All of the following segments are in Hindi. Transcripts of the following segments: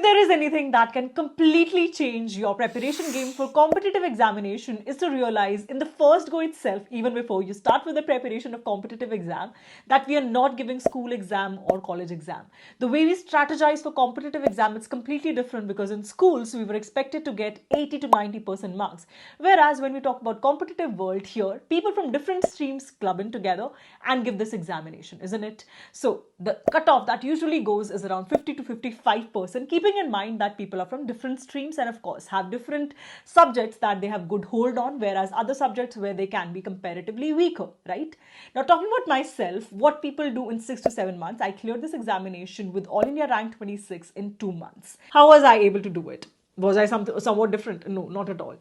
there is anything that can completely change your preparation game for competitive examination is to realize in the first go itself, even before you start with the preparation of competitive exam, that we are not giving school exam or college exam. The way we strategize for competitive exam is completely different because in schools we were expected to get 80 to 90% marks. Whereas when we talk about competitive world here, people from different streams club in together and give this examination, isn't it? So the cutoff that usually goes is around 50 to 55%, keeping in mind that people are from different streams and of course have different subjects that they have good hold on, whereas other subjects where they can be comparatively weaker, right? Now talking about myself, what people do in 6 to 7 months, I cleared this examination with All India Rank 26 in 2 months. How was I able to do it? Was I somewhat different? No, not at all.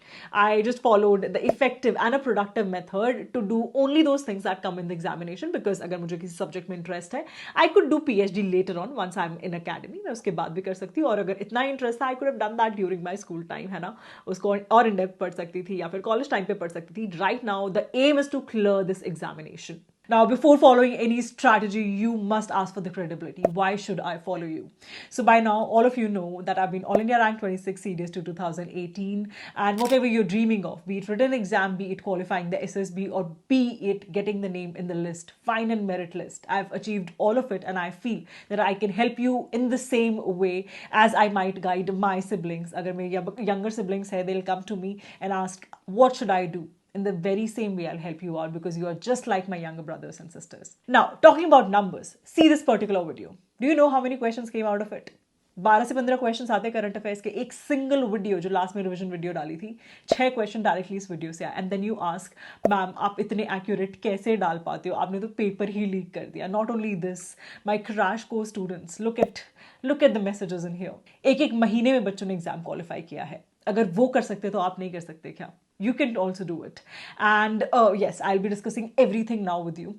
I just followed the effective and a productive method to do only those things that come in the examination, because अगर मुझे किसी subject में interest है, I could do PhD later on once I'm in academy. मैं उसके बाद भी कर सकती हूँ, और अगर इतना interest था, I could have done that during my school time, है ना? उसको और in depth पढ़ सकती थी या फिर college time पे पढ़ सकती थी. Right now, the aim is to clear this examination. Now, before following any strategy, you must ask for the credibility. Why should I follow you? So by now, all of you know that I've been All India Rank 26 CDS to 2018, and whatever you're dreaming of, be it written exam, be it qualifying the SSB, or be it getting the name in the list, fine and merit list, I've achieved all of it, and I feel that I can help you in the same way as I might guide my siblings. Agar मेरे younger siblings hai, they'll come to me and ask, what should I do? In the very same way, I'll help you out because you are just like my younger brothers and sisters. Now, talking about numbers, see this particular video. Do you know how many questions came out of it? 12 से 15 क्वेश्चन आते करंट अफेयर्स के. एक सिंगल वीडियो जो लास्ट में रिवीजन वीडियो डाली थी, 6 क्वेश्चन डायरेक्टली इस वीडियो से आए. And then you ask, ma'am आप इतने एक्यूरेट कैसे डाल पाते हो? आपने तो पेपर ही लीक कर दिया. Not only this, my crash course students, look at the messages in here. एक महीने में बच्चों ने एग्जाम क्वालिफाई किया है. अगर वो कर सकते तो आप नहीं कर सकते क्या? You can also do it. And yes, I'll be discussing everything now with you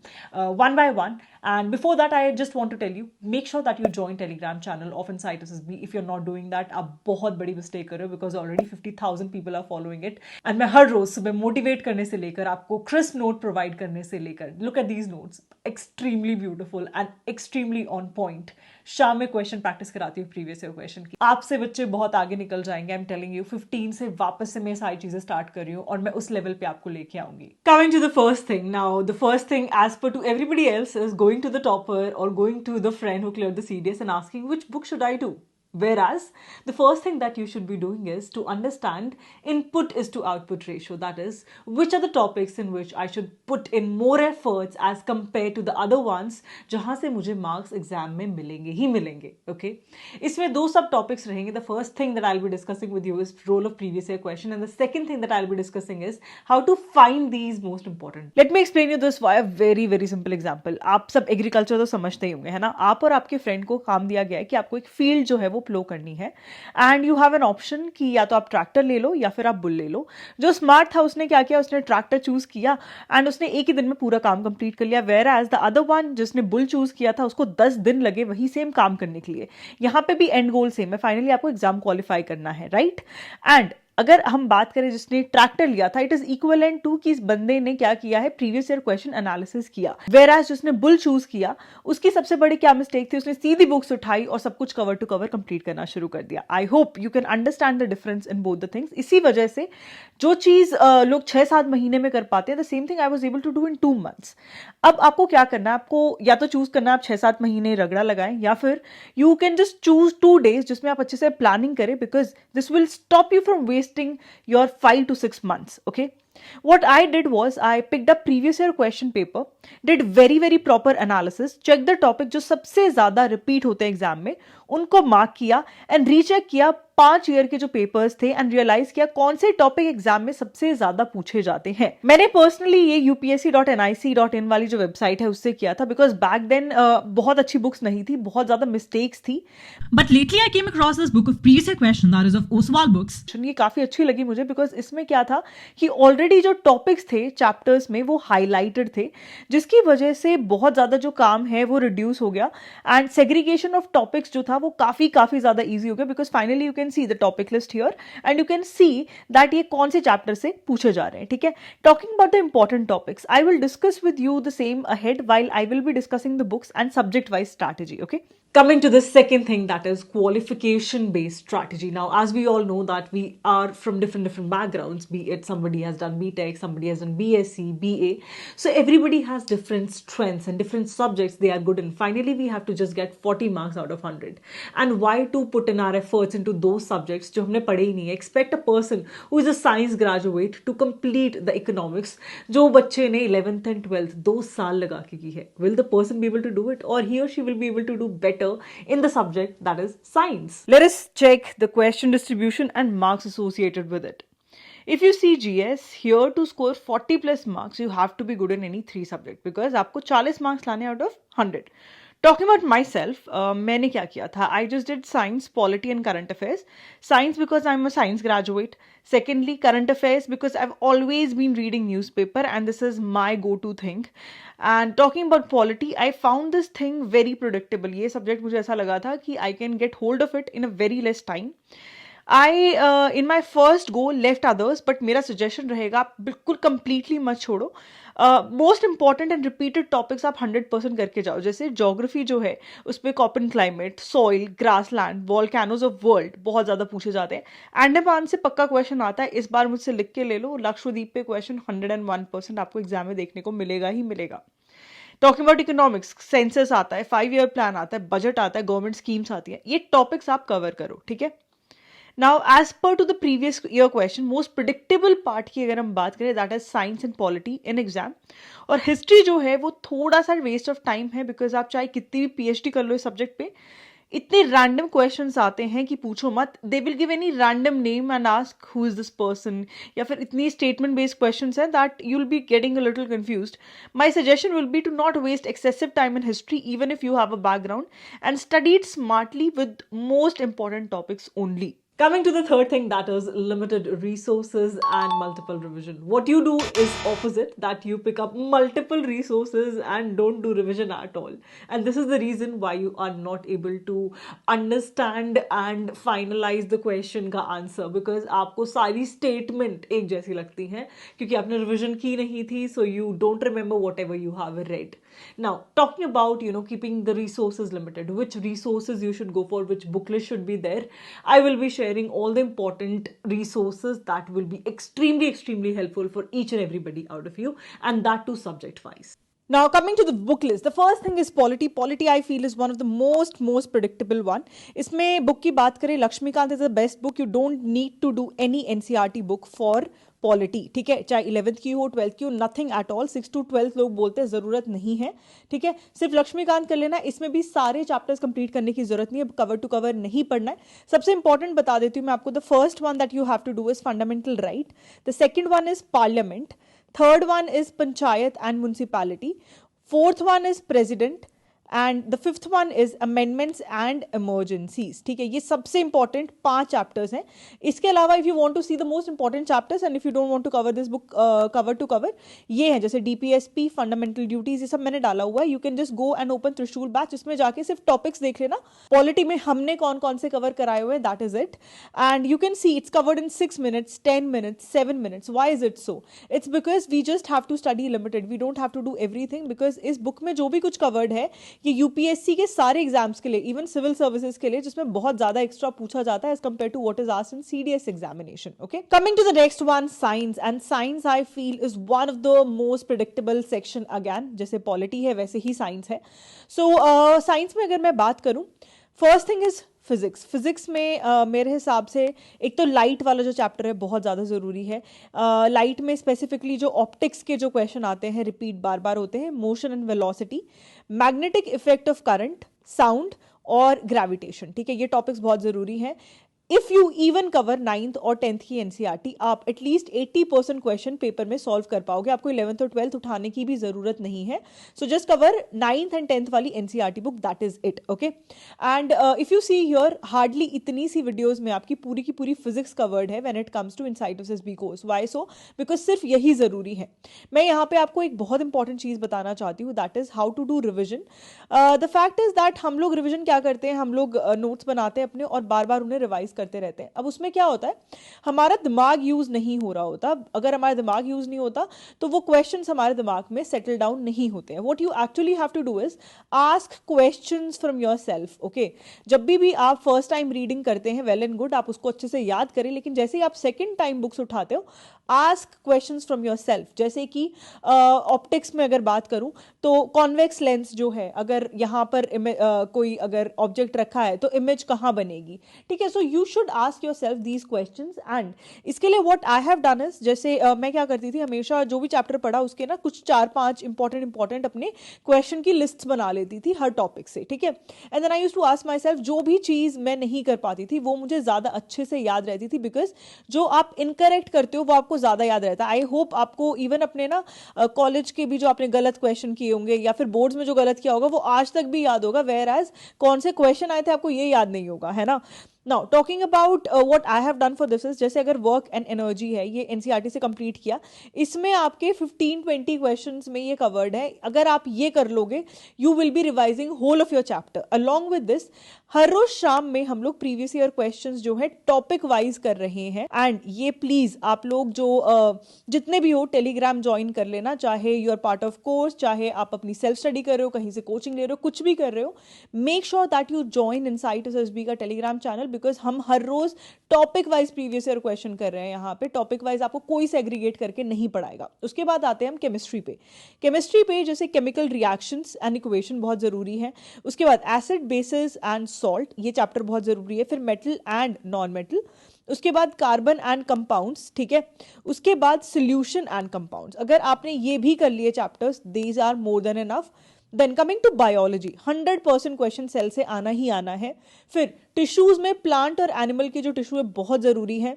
one by one. And before that, I just want to tell you, make sure that you join Telegram channel of Insight SSB. If you're not doing that, आप बहुत बड़ी mistake कर रहे हो, because already 50,000 people are following it. And मैं हर रोज सुबह motivate करने से लेकर आपको crisp note provide करने से लेकर, look at these notes, extremely beautiful and extremely on point. शाम में क्वेश्चन प्रैक्टिस कराती हूँ प्रीवियस ईयर क्वेश्चन की. आपसे बच्चे बहुत आगे निकल जाएंगे. आई एम टेलिंग यू, 15 से वापस से मैं सारी चीजें स्टार्ट कर रही हूँ और मैं उस लेवल पे आपको लेके आऊंगी. Coming to the first thing now, the first thing as per to everybody else is going to the topper or going to the friend who cleared the CDS and asking which book should I do. Whereas the first thing that you should be doing is to understand input is to output ratio. That is, which are the topics in which I should put in more efforts as compared to the other ones जहाँ से मुझे marks exam में मिलेंगे ही मिलेंगे. Okay? इसमें दो सब topics रहेंगे. The first thing that I'll be discussing with you is role of previous year question, and the second thing that I'll be discussing is how to find these most important. Let me explain you this via a very very simple example. आप सब agriculture तो समझते ही होंगे, है ना? आप और आपके friend को काम दिया गया है कि आपको एक field जो है वो प्लो करनी है, and you have an option कि या तो आप ट्रैक्टर ले लो या फिर आप बुल ले लो. जो स्मार्ट था उसने क्या किया, उसने ट्रैक्टर चूज किया एंड उसने एक ही दिन में पूरा काम कंप्लीट कर लिया. Whereas the other one जिसने बुल चूज किया था, उसको 10 दिन लगे वही सेम काम करने के लिए. यहां पे भी एंड गोल सेम है, फाइनली आपको एग्जाम क्वालिफाई करना है, राइट? एंड अगर हम बात करें जिसने ट्रैक्टर लिया था, इट इज इक्विवेलेंट टू कि इस बंदे ने क्या किया है, प्रीवियस ईयर क्वेश्चन एनालिसिस किया. वेयर एज जिसने बुल चूज किया, उसकी सबसे बड़ी क्या मिस्टेक थी, उसने सीधी बुक्स उठाई और सब कुछ कवर टू कवर कंप्लीट करना शुरू कर दिया. I hope you can understand the difference in both the things. इसी वजह से जो चीज लोग 6-7 महीने में कर पाते हैं, the same thing I was able to do in 2 months. अब आपको क्या करना है, आपको या तो चूज करना है आप 6-7 महीने रगड़ा लगाएं, या फिर you can just choose 2 days जिसमें आप अच्छे से प्लानिंग करें, because this will stop you from wasting your 5 to 6 months. Okay, what I did was I picked up previous year question paper, did very very proper analysis, check the topic जो सबसे ज्यादा रिपीट होते हैं एग्जाम में, उनको मार्क किया एंड रीचेक किया 5 ईयर के जो पेपर्स थे एंड रियलाइज किया कौन से टॉपिक एग्जाम में सबसे ज्यादा पूछे जाते हैं. मैंने पर्सनली ये upsc.nic.in वाली जो वेबसाइट है उससे किया था, बिकॉज बैक देन बहुत अच्छी बुक्स नहीं थी, बहुत ज्यादा मिस्टेक्स थी. But lately I came across this book of previous year question, that is of Oswald books. ये काफी अच्छी लगी मुझे, बिकॉज इसमें क्या था कि ऑलरेडी जो टॉपिक्स थे चैप्टर्स में वो हाईलाइटेड थे, जिसकी वजह से बहुत ज्यादा जो काम है वो रिड्यूस हो गया एंड सेग्रीगेशन ऑफ टॉपिक्स जो था वो काफी ज्यादा इजी हो गया, because finally you can see the topic list here and you can see that ये कौन से चैप्टर से पूछे जा रहे हैं. ठीक है, talking about the important topics, I will discuss with you the same ahead while I will be discussing the books and subject wise strategy. Okay, Coming to the second thing, that is qualification based strategy. Now, as we all know that we are from different backgrounds, be it somebody has done BTech, somebody has done BSc, BA, so everybody has different strengths and different subjects they are good in. Finally, we have to just get 40 marks out of 100. And why to put in our efforts into those subjects जो हमने पढ़े ही नहीं है? Expect a person who is a science graduate to complete the economics जो बच्चे ने 11th and 12th 2 साल लगा के की है. Will the person be able to do it, or he or she will be able to do better in the subject that is science? Let us check the question distribution and marks associated with it. If you see GS, here to score 40 plus marks, you have to be good in any 3 subject because आपको 40 marks लाने out of 100. Talking about myself, मैंने क्या किया था? I just did science, polity and current affairs. Science because I'm a science graduate. Secondly, current affairs because I've always been reading newspaper and this is my go-to thing. And talking about polity, I found this thing very predictable. ये subject मुझे ऐसा लगा था कि I can get hold of it in a very less time. I in my first go left others, but मेरा suggestion रहेगा आप बिल्कुल completely मत छोड़ो. Most important and repeated topics आप 100% करके जाओ. जैसे ज्योग्राफी जो है उस पर कॉपन climate, soil, grassland, volcanoes of world बहुत ज़्यादा पूछे जाते हैं. अंडमान से पक्का क्वेश्चन आता है, इस बार मुझसे लिख के ले लो. लक्षद्वीप पे क्वेश्चन 101% आपको एग्जाम में देखने को मिलेगा ही मिलेगा. टॉकिंग अबाउट इकोनॉमिक्स, सेंसस आता है, 5 ईयर प्लान आता है, बजट आता है, गवर्नमेंट स्कीम्स आती है. ये टॉपिक्स आप कवर करो, ठीक है. Now, as per to the previous year question, most predictable part की अगर हम बात करें, that is science and polity in exam. और history जो है वो थोड़ा सा waste of time है because आप चाहे कितनी भी PhD कर लो इस subject पे, इतने random questions आते हैं कि पूछो मत. They will give any random name and ask who is this person, या फिर इतनी statement based questions हैं that you'll be getting a little confused. My suggestion will be to not waste excessive time in history even if you have a background, and study it smartly with most important topics only. Coming to the third thing, that is limited resources and multiple revision. What you do is opposite, that you pick up multiple resources and don't do revision at all. And this is the reason why you are not able to understand and finalize the question का answer, because आपको सारी statement एक जैसी लगती हैं क्योंकि आपने revision की नहीं थी, so you don't remember whatever you have read. Now, talking about, keeping the resources limited, which resources you should go for, which booklist should be there, I will be sharing all the important resources that will be extremely helpful for each and everybody out of you, and that too subject wise. Now, coming to the book list, the first thing is polity. Polity, I feel, is one of the most predictable one. इसमें book की बात करें, Laxmikant is the best book. You don't need to do any NCERT book for polity, ठीक है. चाहे 11th की हो, 12th की हो, नथिंग एट ऑल. 6 to 12 लोग बोलते हैं ज़रूरत नहीं है, ठीक है. सिर्फ लक्ष्मीकांत कर लेना. इसमें भी सारे चैप्टर्स कंप्लीट करने की जरूरत नहीं है, कवर टू कवर नहीं पढ़ना है. सबसे इंपॉर्टेंट बता देती हूँ मैं आपको. The first one that you have to do is fundamental right. The second one is parliament. Third one is panchayat and municipality. Fourth one is president. And the fifth one is amendments and emergencies, ठीक है. ये सबसे इंपॉर्टेंट 5 चैप्टर्स हैं. इसके अलावा if you want to see the most important chapters and if you don't want to cover this book cover to cover, ये हैं जैसे डीपीएसपी, फंडामेंटल ड्यूटीज, ये सब मैंने डाला हुआ है. You can just go and open त्रिशूल बैच, इसमें जाके सिर्फ टॉपिक्स देख लेना. पॉलिटी में हमने कौन कौन से कवर कराए हुए हैं, that is it. And you can see it's covered in 6 minutes, 10 minutes, 7 minutes. Why is it so? It's because we just have to study limited. We don't have to do everything because इस बुक में जो भी कुछ कवर्ड है ये यूपीएससी के सारे एग्जाम्स के लिए, इवन सिविल सर्विसेज के लिए, जिसमें बहुत ज्यादा एक्स्ट्रा पूछा जाता है as compare to what is asked in CDS examination. Okay, coming to the next one, science. And science I feel is one of the most predictable section. Again, जैसे पॉलिटी है वैसे ही साइंस है. सो साइंस में अगर मैं बात करूं, first thing is physics. Physics में मेरे हिसाब से एक तो लाइट वाला जो चैप्टर है बहुत ज़्यादा ज़रूरी है. लाइट में स्पेसिफिकली जो ऑप्टिक्स के जो क्वेश्चन आते हैं, रिपीट बार बार होते हैं, motion and velocity, magnetic effect of current, sound और ग्रेविटेशन, ठीक है. ये टॉपिक्स बहुत ज़रूरी हैं. If you even cover 9th और 10th की एनसीईआरटी, आप एटलीस्ट 80% क्वेश्चन पेपर में सॉल्व कर पाओगे. आपको 11th और 12th उठाने की भी जरूरत नहीं है. So just cover 9th and 10th वाली NCERT book, that is it. Okay, and if you see here, hardly इतनी सी वीडियोज में आपकी पूरी की पूरी फिजिक्स कवर्ड है when it comes to inside of SSB course. Why so? Because सिर्फ यही जरूरी है. मैं यहाँ पे आपको एक बहुत इंपॉर्टेंट चीज बताना चाहती हूँ, that is how to do revision. The fact is that हम लोग रिविजन क्या करते हैं, हम लोग नोट्स बनाते हैं अपने और बार बार उन्हें रिवाइज करते रहते हैं। अब उसमें क्या होता है, हमारा दिमाग यूज नहीं हो रहा होता। अगर हमारा दिमाग यूज नहीं होता तो वो क्वेश्चंस हमारे दिमाग में सेटल डाउन नहीं होते हैं। What you actually have to do is ask questions from your yourself, जब भी आप फर्स्ट टाइम रीडिंग करते हैं, वेल एंड गुड, आप उसको अच्छे से याद करें, लेकिन जैसे ही आप सेकेंड टाइम बुक्स उठाते हो, ask questions from your self. जैसे कि ऑप्टिक्स में अगर बात करूं तो कॉन्वेक्स लेंस जो है, अगर यहाँ पर कोई अगर ऑब्जेक्ट रखा है तो इमेज कहाँ बनेगी, ठीक है। सो you should ask your self these questions. And इसके लिए what I have done is, जैसे मैं क्या करती थी, हमेशा जो भी चैप्टर पढ़ा उसके ना कुछ 4-5 इंपॉर्टेंट अपने क्वेश्चन की लिस्ट बना लेती थी हर टॉपिक से, ठीक है। And then I used to ask myself, जो भी चीज़ मैं नहीं कर पाती थी वो मुझे ज़्यादा अच्छे से याद रहती थी, बिकॉज जो आप इनकरेक्ट करते हो वो आपको ज़्यादा याद रहता है। आई होप आपको इवन अपने ना कॉलेज के भी जो आपने गलत क्वेश्चन किए होंगे या फिर बोर्ड्स में जो गलत किया होगा वो आज तक भी याद होगा, वेयर एज कौन से क्वेश्चन आए थे आपको ये याद नहीं होगा, है ना। Now talking about what I have done for this is, जैसे अगर वर्क एंड एनर्जी है, ये एनसीईआरटी से कंप्लीट किया, इसमें आपके 15-20 क्वेश्चंस में ये कवर्ड है। अगर आप ये कर लोगे, you will be revising whole of your chapter. Along with this, हर रोज शाम में हम लोग प्रीवियस ईयर क्वेश्चंस जो है टॉपिक वाइज कर रहे हैं। एंड ये प्लीज आप लोग जो जितने भी हो टेलीग्राम ज्वाइन कर लेना, चाहे you are part of course, चाहे आप अपनी सेल्फ स्टडी कर रहे हो, कहीं से कोचिंग ले रहे हो, कुछ भी कर रहे हो, make sure that you join insight SSB का टेलीग्राम चैनल, बिकॉज हम हर रोज topic wise previous year question कर रहे हैं। यहाँ पे टॉपिक वाइज आपको कोई सेग्रीगेट करके नहीं पढ़ाएगा। उसके बाद आते हैं हम केमिस्ट्री पे। केमिस्ट्री पे जैसे केमिकल रिएक्शंस एंड इक्वेशन बहुत जरूरी है। उसके बाद एसिड बेसिस एंड सॉल्ट, ये चैप्टर बहुत जरूरी है। फिर मेटल एंड नॉन मेटल, उसके बाद कार्बन एंड कंपाउंड्स, ठीक है। उसके बाद सोल्यूशन एंड कंपाउंड्स। अगर आपने ये भी कर लिए chapters, these are more than enough. Then coming to biology, 100% question cell से आना ही आना है। फिर टिश्यूज में प्लांट और एनिमल के जो टिश्यू है बहुत जरूरी है।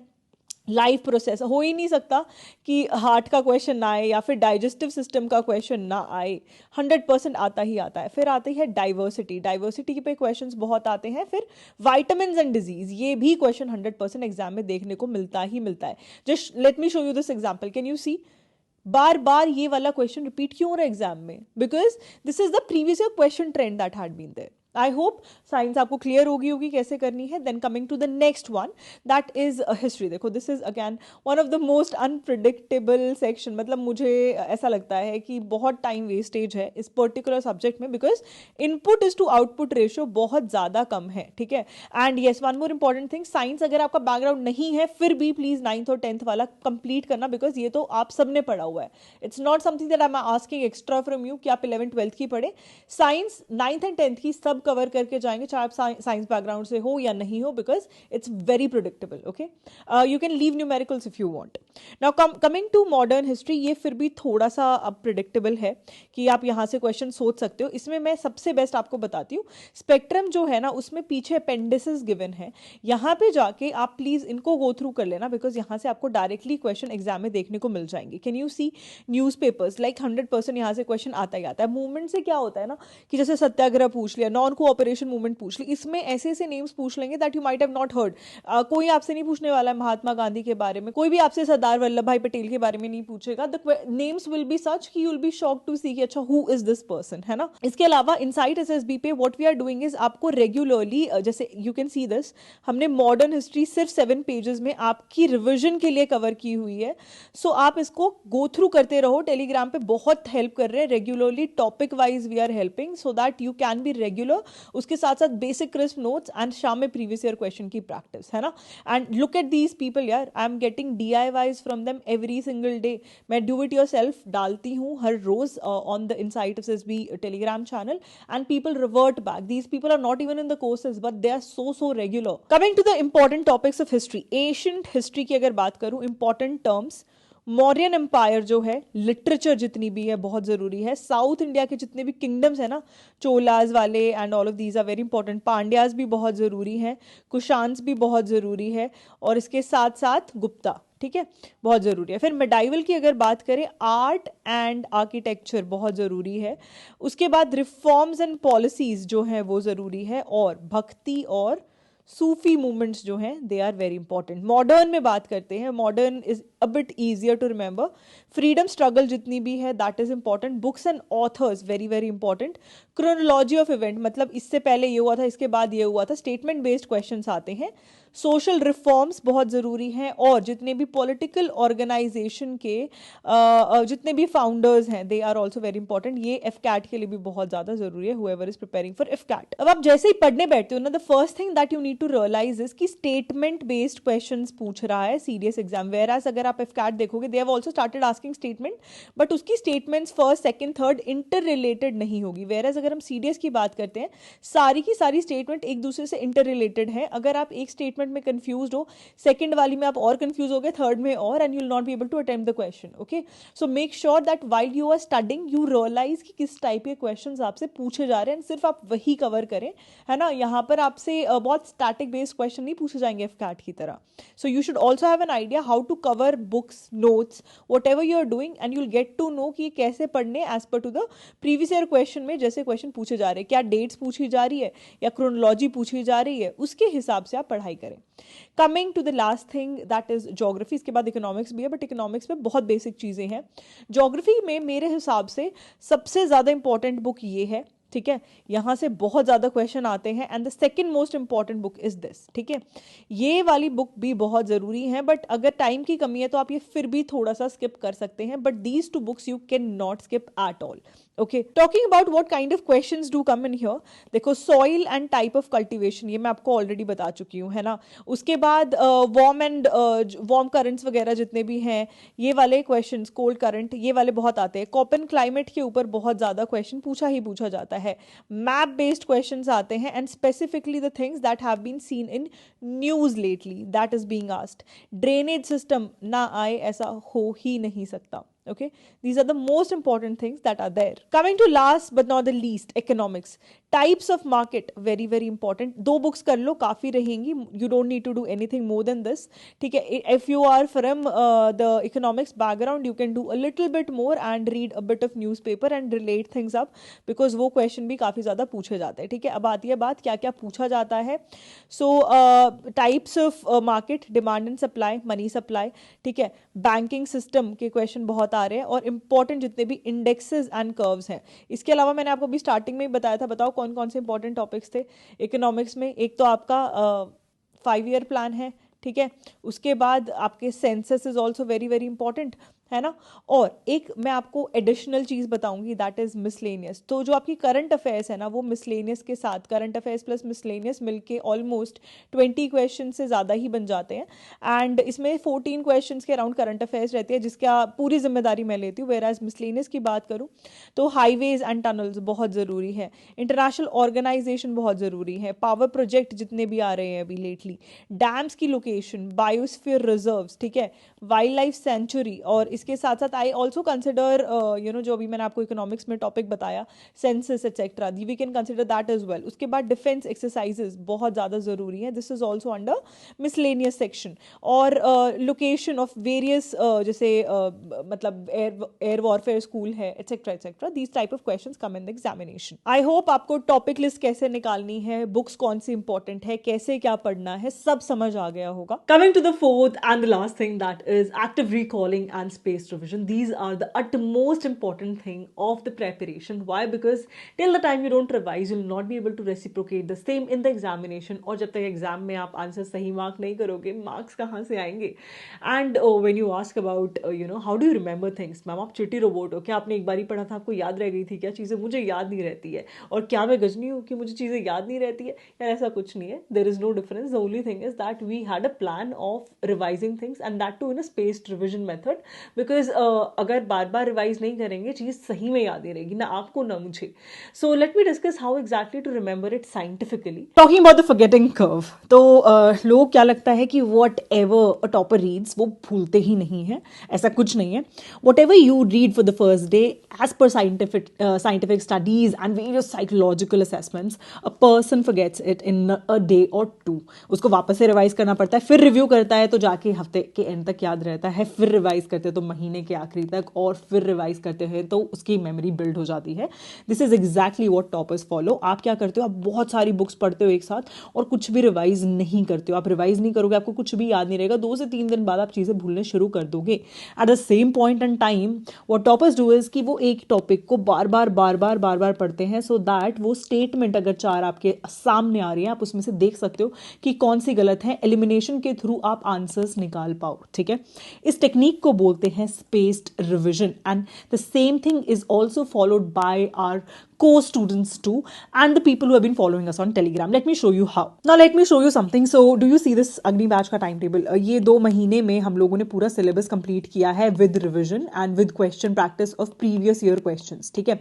लाइफ प्रोसेस, हो ही नहीं सकता कि हार्ट का क्वेश्चन ना आए या फिर डाइजेस्टिव सिस्टम का क्वेश्चन ना आए, 100% आता ही आता है। फिर आती है डाइवर्सिटी, डाइवर्सिटी पे क्वेश्चंस बहुत आते हैं। फिर वाइटामिन्स एंड डिजीज, ये भी क्वेश्चन 100% एग्जाम में देखने को मिलता ही मिलता है। Just let me show you this example, can you see, बार बार ये वाला क्वेश्चन रिपीट क्यों हो रहा है एग्जाम में, because this is the previous year question trend that had been there. I hope science आपको क्लियर होगी कैसे करनी है। Then coming to the next one, that is history. देखो, this is again one of the most unpredictable section. मतलब मुझे ऐसा लगता है कि बहुत टाइम वेस्टेज है इस पर्टिकुलर सब्जेक्ट में, because input is to output ratio बहुत ज़्यादा कम है, ठीक है। And yes, one more important thing, science अगर आपका बैकग्राउंड नहीं है फिर भी प्लीज 9th और 10th वाला कंप्लीट करना, बिकॉज ये तो आप सबने पढ़ा हुआ है। It's not something that I am asking extra from you कि आप 11th-12th की पढ़े। साइंस 9th एंड 10th की सब कवर करके जाएंगे, चाहे आप साइंस बैकग्राउंड से हो या नहीं हो, because it's very predictable. Okay, you can leave numericals if you want. Now coming to modern history, ये फिर भी थोड़ा सा अब प्रिडिक्टेबल है कि आप यहाँ से क्वेश्चन सोच सकते हो। इसमें मैं सबसे बेस्ट आपको बताती हूँ, स्पेक्ट्रम जो है ना उसमें पीछे अपेंडिसेस गिवन है, यहाँ पे जाके आप प्लीज इनको गो थ्रू कर लेना, बिकॉज यहाँ से आपको डायरेक्टली क्वेश्चन एग्जाम में देखने को मिल जाएंगे। Can you see, newspapers, like 100% यहाँ से क्वेश्चन आता ही आता है। मूवमेंट से क्या होता है ना कि जैसे सत्याग्रह पूछ लिया, नॉन कोऑपरेशन मूवमेंट पूछ ली, इसमें ऐसे ऐसे नेम्स पूछ लेंगे that you might have not heard. कोई आपसे नहीं पूछने वाला है महात्मा गांधी के बारे में, कोई भी आपसे सरदार वल्लभ भाई पटेल के बारे में नहीं पूछेगा। The names will be such कि you will be shocked to see कि अच्छा हु इज दिस पर्सन, है ना। इसके अलावा इनसाइट एसएसबी पे what we are doing is आपको रेगुलरली, जैसे यू कैन सी दिस, हमने मॉडर्न हिस्ट्री सिर्फ 7 पेजेस में आपकी रिविजन के लिए कवर की हुई है। सो आप इसको गो थ्रू करते रहो, टेलीग्राम पे बहुत हेल्प कर रहे हैं regularly, topic wise we are helping so that you can be regular. उसके साथ साथ बेसिक क्रिस्प नोट्स एंड शाम में प्रीवियस ईयर क्वेश्चन की प्रैक्टिस, है ना। And look at these people यार, I am getting DIYs from them every single day. मैं डू इट योर सेल्फ डालती हूँ हर रोज on the insight SSB telegram channel, and people revert back. These people are not even in the courses but they are so regular. Coming to the important topics of history, ancient history की अगर बात करूं, इंपॉर्टेंट टर्म्स, मौर्यन एम्पायर जो है, लिटरेचर जितनी भी है बहुत जरूरी है। साउथ इंडिया के जितने भी किंगडम्स है ना, चोलाज वाले and all of these are very important. Pandyas भी बहुत जरूरी है, कुशान्स भी बहुत जरूरी है, और इसके साथ साथ गुप्ता, ठीक है, बहुत जरूरी है। फिर मेडाइवल की अगर बात करें, आर्ट एंड आर्किटेक्चर बहुत जरूरी है। उसके बाद रिफॉर्म्स एंड पॉलिसीज जो है वो जरूरी है, और भक्ति और सूफी मूवमेंट्स जो हैं they are very important. Modern में बात करते हैं, modern is a bit easier to remember. Freedom struggle जितनी भी है that is important. Books and authors very very important. Chronology of event मतलब इससे पहले ये हुआ था, इसके बाद ये हुआ था, स्टेटमेंट बेस्ड क्वेश्चंस आते हैं। सोशल रिफॉर्म्स बहुत ज़रूरी हैं, और जितने भी पॉलिटिकल ऑर्गेनाइजेशन के जितने भी फाउंडर्स हैं they are also very important. ये एफकैट के लिए भी बहुत ज़्यादा ज़रूरी है, whoever is preparing for AFCAT. अब आप जैसे ही पढ़ने बैठते हो ना, the first thing that you need to realize is कि स्टेटमेंट बेस्ड क्वेश्चंस पूछ रहा है सीरियस एग्जाम। वेयर एज अगर आप एफकैट देखोगे, they have also started asking statement, but उसकी statements first second third interrelated नहीं होगी। वेयर एज अगर हम सीडीएस की बात करते हैं, सारी की सारी स्टेटमेंट एक दूसरे से इंटर रिलेटेड है। अगर आप एक स्टेटमेंट में कंफ्यूज हो, सेकंड वाली में आप और कंफ्यूज हो गए, थर्ड में और, and you will not be able to attempt the question. Okay, so make sure that while you are studying you realize कि किस टाइप के क्वेश्चंस आपसे पूछे जा रहे हैं, सिर्फ आप वही कवर करें, है ना। यहाँ पर आपसे बहुत स्टैटिक बेस्ड क्वेश्चन नहीं पूछे जाएंगे एफकैट की तरह। So you should also have an idea how to cover books, notes, whatever you are doing, and you will get to know कि कैसे पढ़ने as per to the previous year question में जैसे क्वेश्चन पूछे जा रहे हैं, क्या डेट्स पूछी जा रही है या क्रोनोलॉजी पूछी जा रही है, उसके हिसाब से आप पढ़ाई करें। Coming to the last thing that is geography, इसके बाद इकोनॉमिक्स भी है, बट इकोनॉमिक्स में बहुत बेसिक चीज़ें हैं। ज्योग्राफी में मेरे हिसाब से सबसे ज़्यादा इंपॉर्टेंट बुक ये है, ठीक है, यहाँ से बहुत ज़्यादा क्वेश्चन आते हैं, and the second most important book is this, ठीक है। ये वाली बुक भी बहुत ज़रूरी है, बट अगर टाइम की कमी है तो आप ये फिर भी थोड़ा सा स्किप कर सकते हैं, but these two books you can not skip at all. Okay, talking about what kind of questions do come in here, देखो soil and type of cultivation ये मैं आपको ऑलरेडी बता चुकी हूँ, है ना। उसके बाद वार्म करंट्स वगैरह जितने भी हैं, ये वाले क्वेश्चंस, कोल्ड करंट, ये वाले बहुत आते हैं। कॉपन क्लाइमेट के ऊपर बहुत ज़्यादा क्वेश्चन पूछा ही पूछा जाता है। मैप बेस्ड क्वेश्चंस आते हैं, and specifically the things that have been seen in news lately that is being asked. Drainage system ना आए ऐसा हो ही नहीं सकता। Okay, these are the most important things that are there. Coming to last but not the least, economics. Types of market, very very important. दो books कर लो काफ़ी रहेंगी, you don't need to do anything more than this, ठीक है। If you are from the economics background, you can do a little bit more and read a bit of newspaper and relate things up, because वो question भी काफ़ी ज़्यादा पूछे जाते हैं, ठीक है। अब आती है बात क्या क्या पूछा जाता है। So types of market, demand and supply, money supply, ठीक है। Banking system के question बहुत आ रहे हैं, और इंपॉर्टेंट जितने भी इंडेक्सेस एंड कर्व्स हैं। इसके अलावा मैंने आपको भी स्टार्टिंग में ही बताया था, बताओ कौन कौन से इंपॉर्टेंट टॉपिक्स थे इकोनॉमिक्स में। एक तो आपका 5 ईयर प्लान है, ठीक है। उसके बाद आपके census is also very very important, है ना। और एक मैं आपको एडिशनल चीज़ बताऊंगी, दैट इज़ मिसलेनियस। तो जो आपकी करंट अफेयर्स है ना, वो मिसलेनियस के साथ, करंट अफेयर्स प्लस मिसलेनियस मिलके ऑलमोस्ट 20 क्वेश्चन से ज़्यादा ही बन जाते हैं। एंड इसमें 14 क्वेश्चन के अराउंड करंट अफेयर्स रहती है, जिसका पूरी जिम्मेदारी मैं लेती हूँ। वेराज मिसलेनियस की बात करूँ तो हाईवेज एंड टनल्स बहुत ज़रूरी है, इंटरनेशनल ऑर्गेनाइजेशन बहुत ज़रूरी है, पावर प्रोजेक्ट जितने भी आ रहे हैं अभी लेटली, डैम्स की लोकेशन, बायोस्फीयर रिजर्व्स, ठीक है, वाइल्ड लाइफ सेंचुरी, और इसके साथ साथ आई ऑल्सो कंसिडर जो अभी मैंने आपको इकोनॉमिक्स में टॉपिक बताया, census etcetera, we can consider that as well. उसके बाद डिफेंस एक्सरसाइजेस बहुत ज़्यादा ज़रूरी है, this is also under miscellaneous section. और लोकेशन ऑफ वेरियस जैसे मतलब एयर वॉरफेयर स्कूल है, etcetera etcetera, these type of question come in the examination. I hope आपको टॉपिक लिस्ट कैसे निकालनी है, बुक्स कौन सी इंपॉर्टेंट है, कैसे क्या पढ़ना है, सब समझ आ गया होगा। Coming to the fourth and the last thing, that is active recalling and spaced revision. These are the utmost important thing of the preparation. Why? Because till the time you don't revise, you'll not be able to reciprocate the same in the examination. और जब तक एग्जाम में आप आंसर सही मार्क नहीं करोगे, मार्क्स कहाँ से आएंगे। And when you ask about how do you remember things, ma'am आप चिट्टी रोबोट हो क्या, आपने एक बार ही पढ़ा था आपको याद रह गई थी क्या चीज़ें, मुझे याद नहीं रहती है। और क्या मैं गजनी हूँ कि मुझे चीज़ें याद नहीं रहती है, यार ऐसा कुछ नहीं है। There is no difference, the only thing is that we had a plan of revising things, and that too in a spaced revision method, because अगर बार बार रिवाइज नहीं करेंगे चीज़ सही में याद नहीं रहेगी, ना आपको ना मुझे। So let me discuss how exactly to remember it scientifically. Talking about the forgetting curve, तो लोग क्या लगता है कि whatever a topper reads वो भूलते ही नहीं है, ऐसा कुछ नहीं है। Whatever you read for the first day, as per scientific studies and various psychological assessments, a person forgets it in a day or two. उसको वापस से रिवाइज करना पड़ता है, फिर रिव्यू करता है तो जाके हफ्ते के एंड तक याद रहता है, फिर रिवाइज करते हैं तो महीने के आखिरी तक और फिर रिवाइज करते हैं तो उसकी मेमोरी बिल्ड हो जाती है. This is exactly what toppers follow. आप क्या करते हो, आप बहुत सारी बुक्स पढ़ते हो एक साथ और कुछ भी रिवाइज नहीं करते हो. आप रिवाइज नहीं करोगे, आपको कुछ भी याद नहीं रहेगा. 2 से 3 दिन बाद आप चीज़ें भूलने शुरू कर दोगे. At the same point and time what toppers do is कि वो एक टॉपिक को बार बार पढ़ते हैं, सो दैट वो स्टेटमेंट अगर 4 आपके सामने आ रही है, आप उसमें से देख सकते हो कि कौन सी गलत है. एलिमिनेशन के थ्रू आप आंसर्स निकाल पाओ. ठीक है, इस टेक्निक को बोलते हैं spaced revision. And the same thing is also followed by our co-students too and the people who have been following us on Telegram. Let me show you how. Now let me show you something. So do you see this Agni batch का टाइम टेबल? ये 2 महीने में हम लोगों ने पूरा सिलेबस कंप्लीट किया है with revision and with question practice of previous year questions. ठीक है,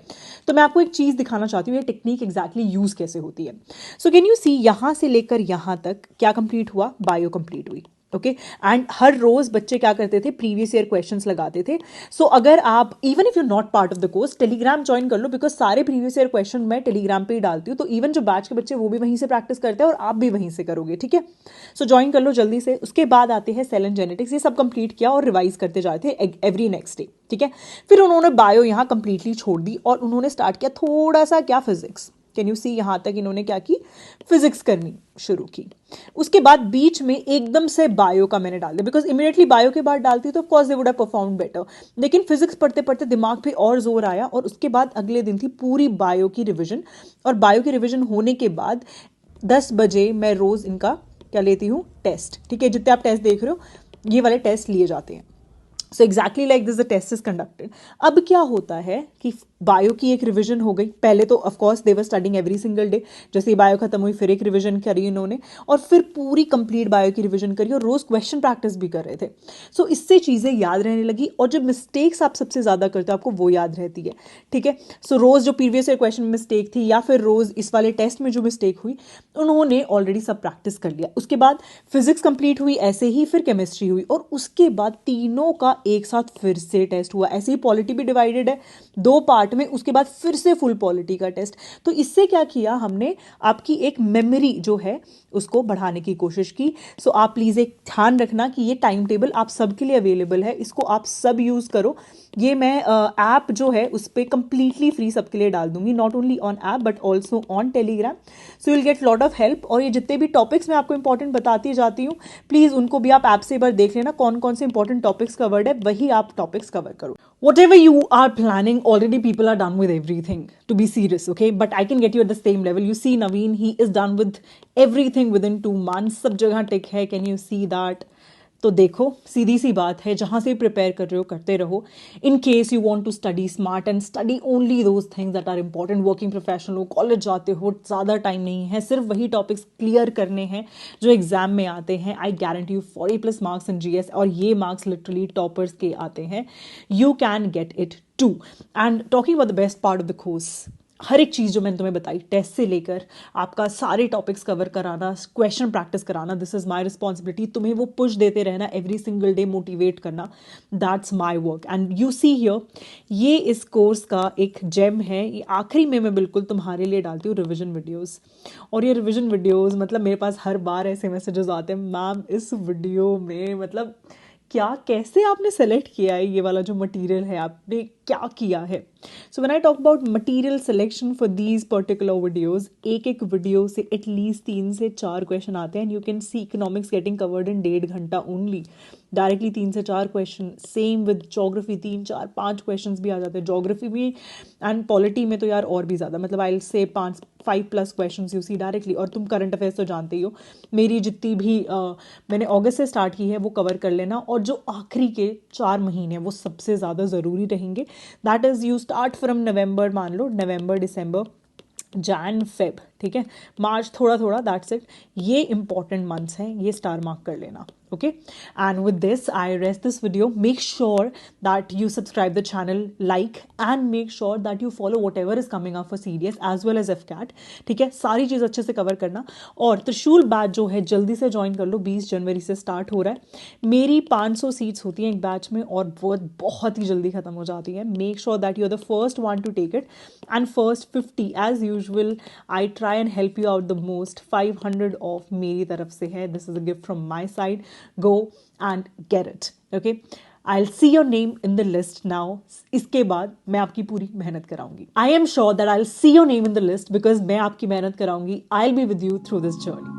तो मैं आपको एक चीज़ दिखाना चाहती हूँ ये टेक्निक एग्जैक्टली यूज कैसे होती है. सो कैन यू सी, यहाँ से लेकर यहाँ तक क्या कंप्लीट हुआ, बायो कंप्लीट हुई. ओके, एंड हर रोज बच्चे क्या करते थे, प्रीवियस ईयर क्वेश्चंस लगाते थे. सो अगर आप even if you not part of the course, Telegram join कर लो, बिकॉज सारे प्रीवियस ईयर क्वेश्चन मैं टेलीग्राम पे ही डालती हूँ. तो इवन जो बैच के बच्चे वो भी वहीं से प्रैक्टिस करते हैं और आप भी वहीं से करोगे. ठीक है, सो ज्वाइन कर लो जल्दी से. उसके बाद आते हैं सेल एंड जेनेटिक्स. ये सब कंप्लीट किया और रिवाइज करते जाते थे एवरी नेक्स्ट डे. ठीक है, फिर उन्होंने बायो यहाँ कंप्लीटली छोड़ दी और उन्होंने स्टार्ट किया थोड़ा सा क्या, फिजिक्स. कैन यू सी, यहाँ तक इन्होंने क्या की, फिजिक्स करनी शुरू की. उसके बाद बीच में एकदम से बायो का मैंने डाल दिया, बिकॉज इमीडिएटली बायो के बाद डालती तो of course they would have perform better. लेकिन फिजिक्स पढ़ते पढ़ते दिमाग पे और जोर आया और उसके बाद अगले दिन थी पूरी बायो की रिविजन. और बायो की रिविजन होने के बाद 10 बजे मैं रोज इनका क्या लेती हूँ, टेस्ट. ठीक है, जितने आप टेस्ट देख रहे हो ये वाले टेस्ट लिए जाते हैं. So exactly like this the test is conducted. अब क्या होता है कि बायो की एक रिवीजन हो गई. पहले तो of course they were studying every single day. जैसे ही बायो खत्म हुई फिर एक रिवीजन करी इन्होंने और फिर पूरी कंप्लीट बायो की रिवीजन करी और रोज क्वेश्चन प्रैक्टिस भी कर रहे थे. सो इससे चीज़ें याद रहने लगी और जो मिस्टेक्स आप सबसे ज़्यादा करते हो आपको वो याद रहती है. ठीक है, सो रोज जो प्रीवियस ईयर क्वेश्चन में मिस्टेक थी या फिर रोज इस वाले टेस्ट में जो मिस्टेक हुई उन्होंने ऑलरेडी सब प्रैक्टिस कर लिया. उसके बाद फिजिक्स कंप्लीट हुई, ऐसे ही फिर केमिस्ट्री हुई और उसके बाद तीनों का एक साथ फिर से टेस्ट हुआ. ऐसे ही पॉलिटी भी डिवाइडेड है 2 पार्ट में, उसके बाद फिर से फुल पॉलिटी का टेस्ट. तो इससे क्या किया हमने, आपकी एक मेमोरी जो है उसको बढ़ाने की कोशिश की. सो आप प्लीज़ एक ध्यान रखना कि ये टाइम टेबल आप सबके लिए अवेलेबल है, इसको आप सब यूज़ करो. ये मैं ऐप जो है उस पर कंप्लीटली फ्री सबके लिए डाल दूंगी, not only on app but also on Telegram. So will get lot of help. और ये जितने भी टॉपिक्स मैं आपको इंपॉर्टेंट बताती जाती हूँ प्लीज़ उनको भी आप ऐप से एक बार देख लेना कौन कौन से इंपॉर्टेंट टॉपिक्स कवर्ड है, वही आप टॉपिक्स कवर करो. Whatever you are planning, already people are done with everything. To be serious, okay? But I can get you at the same level. You see Naveen, he is done with everything within 2 months. सब जगह टिक है. Can you see that? तो देखो सीधी सी बात है, जहाँ से प्रिपेयर कर रहे हो करते रहो. In case you want to study smart and study only those things that are important. Working professional हो, कॉलेज जाते हो, ज़्यादा टाइम नहीं है, सिर्फ वही टॉपिक्स क्लियर करने हैं जो एग्जाम में आते हैं. I guarantee you 40+ marks in GS और ये मार्क्स लिटरली टॉपर्स के आते हैं. You can get it too. And talking about the best part of the course, हर एक चीज़ जो मैंने तुम्हें बताई, टेस्ट से लेकर आपका सारे टॉपिक्स कवर कराना, क्वेश्चन प्रैक्टिस कराना, दिस इज़ माय रिस्पॉन्सिबिलिटी. तुम्हें वो पुश देते रहना एवरी सिंगल डे, मोटिवेट करना, that's my work. And you see here, ये इस कोर्स का एक जेम है. ये आखिरी में मैं बिल्कुल तुम्हारे लिए डालती हूँ रिविजन वीडियोज़. और ये रिविजन वीडियोज़ मतलब मेरे पास हर बार ऐसे मैसेजेस आते हैं, मैम इस वीडियो में मतलब क्या, कैसे आपने सेलेक्ट किया है ये वाला जो मटेरियल है, आपने क्या किया है. So when I talk about material selection for these particular videos, एक एक वीडियो से एटलीस्ट 3 से 4 क्वेश्चन आते हैं. And you can C economics getting covered in 1.5 घंटा ओनली. डायरेक्टली 3 से 4 question. Same with geography, 3 4 5 question भी आ जाते हैं जोग्राफी में. एंड पॉलिटी में तो यार और भी ज़्यादा, मतलब I will say 5+ question you see directly. और तुम करंट अफेयर्स तो जानते ही हो, मेरी जितनी भी मैंने अगस्त से स्टार्ट की है वो कवर कर लेना. और जो आखिरी के 4 महीने हैं वो सबसे ज़्यादा ज़रूरी रहेंगे. That is you start from November, मान लो नवंबर, दिसंबर, जैन, फेब, ठीक है, मार्च थोड़ा थोड़ा, दैट्स इट. ये इंपॉर्टेंट मंथ्स हैं, ये स्टार मार्क कर लेना. Okay, and with this I rest this video. Make sure that you subscribe the channel, like, and make sure that you follow whatever is coming up for CDS as well as FCAT. ठीक है, सारी चीज़ अच्छे से कवर करना. और त्रिशूल बैच जो है जल्दी से ज्वाइन कर लो, 20 जनवरी से स्टार्ट हो रहा है. मेरी 500 सीट्स होती हैं एक बैच में और वो बहुत ही जल्दी ख़त्म हो जाती है. Make sure that you are the first one to take it. And first 50 as usual I try and help you out the most. 500 off मेरी तरफ से है. This is a gift from my side. Go and get it. Okay, I'll see your name in the list now. इसके बाद मैं आपकी पूरी मेहनत कराऊंगी. I am sure that I'll see your name in the list because मैं आपकी मेहनत कराऊंगी. I'll be with you through this journey.